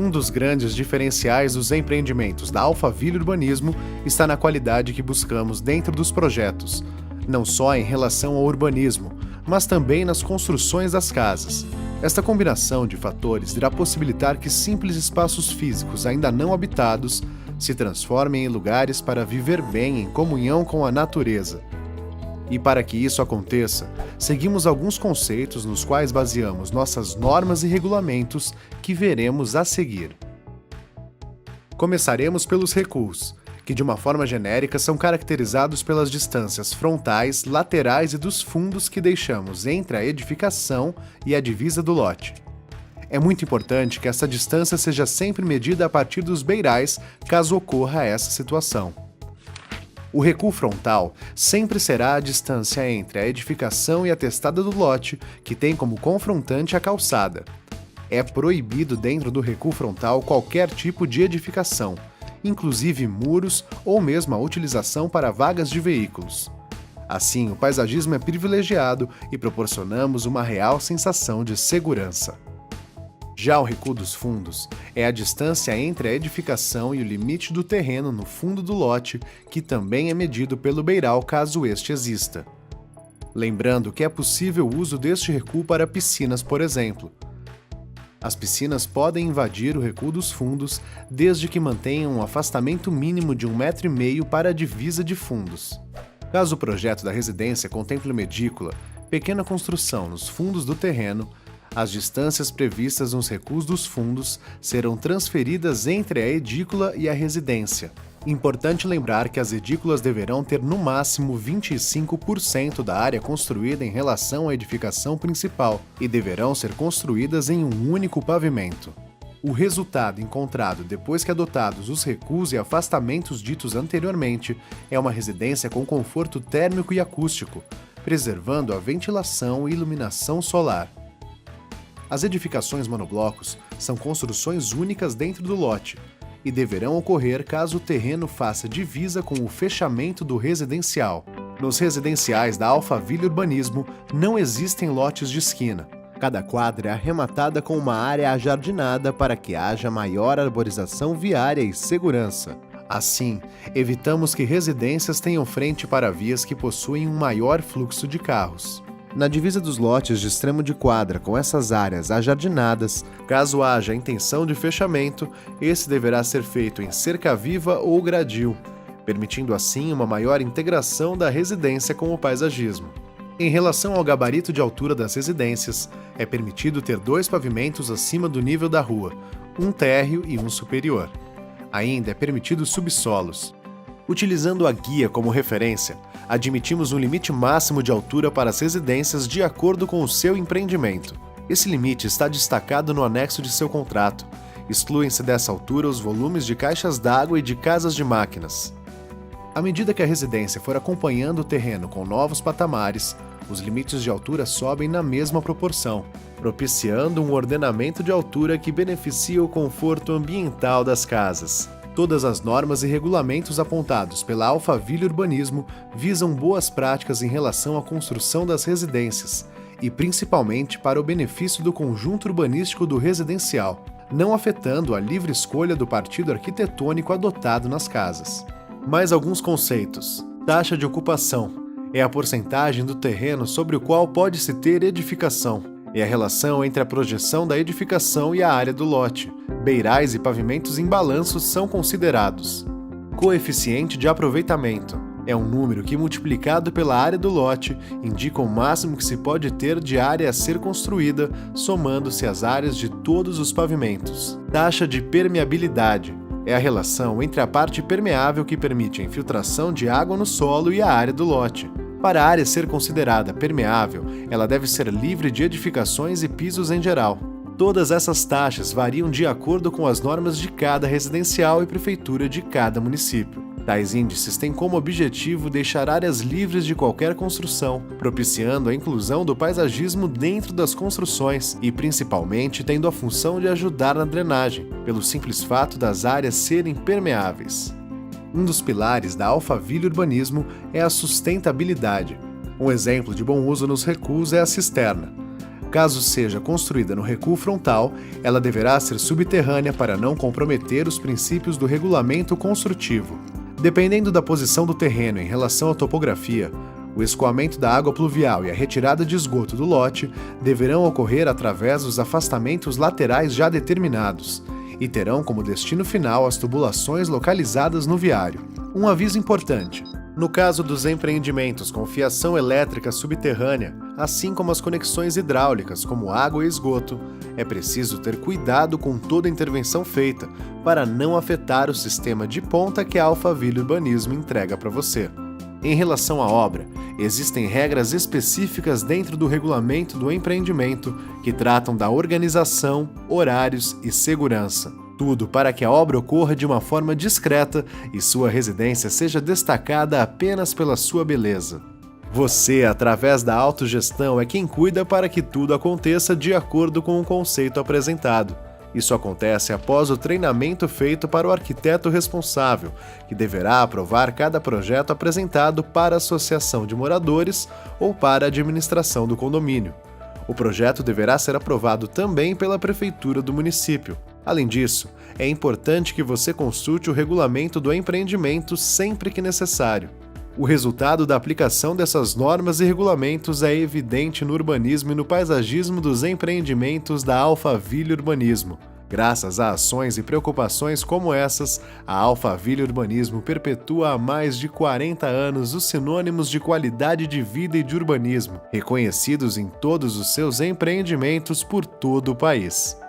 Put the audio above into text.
Um dos grandes diferenciais dos empreendimentos da Alphaville Urbanismo está na qualidade que buscamos dentro dos projetos, não só em relação ao urbanismo, mas também nas construções das casas. Esta combinação de fatores irá possibilitar que simples espaços físicos ainda não habitados se transformem em lugares para viver bem em comunhão com a natureza. E para que isso aconteça, seguimos alguns conceitos nos quais baseamos nossas normas e regulamentos que veremos a seguir. Começaremos pelos recuos, que de uma forma genérica são caracterizados pelas distâncias frontais, laterais e dos fundos que deixamos entre a edificação e a divisa do lote. É muito importante que essa distância seja sempre medida a partir dos beirais, caso ocorra essa situação. O recuo frontal sempre será a distância entre a edificação e a testada do lote, que tem como confrontante a calçada. É proibido dentro do recuo frontal qualquer tipo de edificação, inclusive muros ou mesmo a utilização para vagas de veículos. Assim, o paisagismo é privilegiado e proporcionamos uma real sensação de segurança. Já o recuo dos fundos é a distância entre a edificação e o limite do terreno no fundo do lote, que também é medido pelo beiral caso este exista. Lembrando que é possível o uso deste recuo para piscinas, por exemplo. As piscinas podem invadir o recuo dos fundos desde que mantenham um afastamento mínimo de 1,5 m para a divisa de fundos. Caso o projeto da residência contemple uma edícula, pequena construção nos fundos do terreno, as distâncias previstas nos recuos dos fundos serão transferidas entre a edícula e a residência. Importante lembrar que as edículas deverão ter no máximo 25% da área construída em relação à edificação principal e deverão ser construídas em um único pavimento. O resultado encontrado depois que adotados os recuos e afastamentos ditos anteriormente é uma residência com conforto térmico e acústico, preservando a ventilação e iluminação solar. As edificações monoblocos são construções únicas dentro do lote e deverão ocorrer caso o terreno faça divisa com o fechamento do residencial. Nos residenciais da Alphaville Urbanismo não existem lotes de esquina. Cada quadra é arrematada com uma área ajardinada para que haja maior arborização viária e segurança. Assim, evitamos que residências tenham frente para vias que possuem um maior fluxo de carros. Na divisa dos lotes de extremo de quadra com essas áreas ajardinadas, caso haja intenção de fechamento, esse deverá ser feito em cerca viva ou gradil, permitindo assim uma maior integração da residência com o paisagismo. Em relação ao gabarito de altura das residências, é permitido ter 2 pavimentos acima do nível da rua, um térreo e um superior. Ainda é permitido subsolos. Utilizando a guia como referência, admitimos um limite máximo de altura para as residências de acordo com o seu empreendimento. Esse limite está destacado no anexo de seu contrato. Excluem-se dessa altura os volumes de caixas d'água e de casas de máquinas. À medida que a residência for acompanhando o terreno com novos patamares, os limites de altura sobem na mesma proporção, propiciando um ordenamento de altura que beneficia o conforto ambiental das casas. Todas as normas e regulamentos apontados pela Alphaville Urbanismo visam boas práticas em relação à construção das residências e principalmente para o benefício do conjunto urbanístico do residencial, não afetando a livre escolha do partido arquitetônico adotado nas casas. Mais alguns conceitos. Taxa de ocupação é a porcentagem do terreno sobre o qual pode-se ter edificação. É a relação entre a projeção da edificação e a área do lote. Beirais e pavimentos em balanço são considerados. Coeficiente de aproveitamento é um número que, multiplicado pela área do lote, indica o máximo que se pode ter de área a ser construída, somando-se as áreas de todos os pavimentos. Taxa de permeabilidade é a relação entre a parte permeável que permite a infiltração de água no solo e a área do lote. Para a área ser considerada permeável, ela deve ser livre de edificações e pisos em geral. Todas essas taxas variam de acordo com as normas de cada residencial e prefeitura de cada município. Tais índices têm como objetivo deixar áreas livres de qualquer construção, propiciando a inclusão do paisagismo dentro das construções e, principalmente, tendo a função de ajudar na drenagem, pelo simples fato das áreas serem permeáveis. Um dos pilares da Alphaville Urbanismo é a sustentabilidade. Um exemplo de bom uso nos recuos é a cisterna. Caso seja construída no recuo frontal, ela deverá ser subterrânea para não comprometer os princípios do regulamento construtivo. Dependendo da posição do terreno em relação à topografia, o escoamento da água pluvial e a retirada de esgoto do lote deverão ocorrer através dos afastamentos laterais já determinados e terão como destino final as tubulações localizadas no viário. Um aviso importante: no caso dos empreendimentos com fiação elétrica subterrânea, assim como as conexões hidráulicas como água e esgoto, é preciso ter cuidado com toda a intervenção feita para não afetar o sistema de ponta que a Alphaville Urbanismo entrega para você. Em relação à obra, existem regras específicas dentro do regulamento do empreendimento que tratam da organização, horários e segurança. Tudo para que a obra ocorra de uma forma discreta e sua residência seja destacada apenas pela sua beleza. Você, através da autogestão, é quem cuida para que tudo aconteça de acordo com o conceito apresentado. Isso acontece após o treinamento feito para o arquiteto responsável, que deverá aprovar cada projeto apresentado para a associação de moradores ou para a administração do condomínio. O projeto deverá ser aprovado também pela prefeitura do município. Além disso, é importante que você consulte o regulamento do empreendimento sempre que necessário. O resultado da aplicação dessas normas e regulamentos é evidente no urbanismo e no paisagismo dos empreendimentos da Alphaville Urbanismo. Graças a ações e preocupações como essas, a Alphaville Urbanismo perpetua há mais de 40 anos os sinônimos de qualidade de vida e de urbanismo, reconhecidos em todos os seus empreendimentos por todo o país.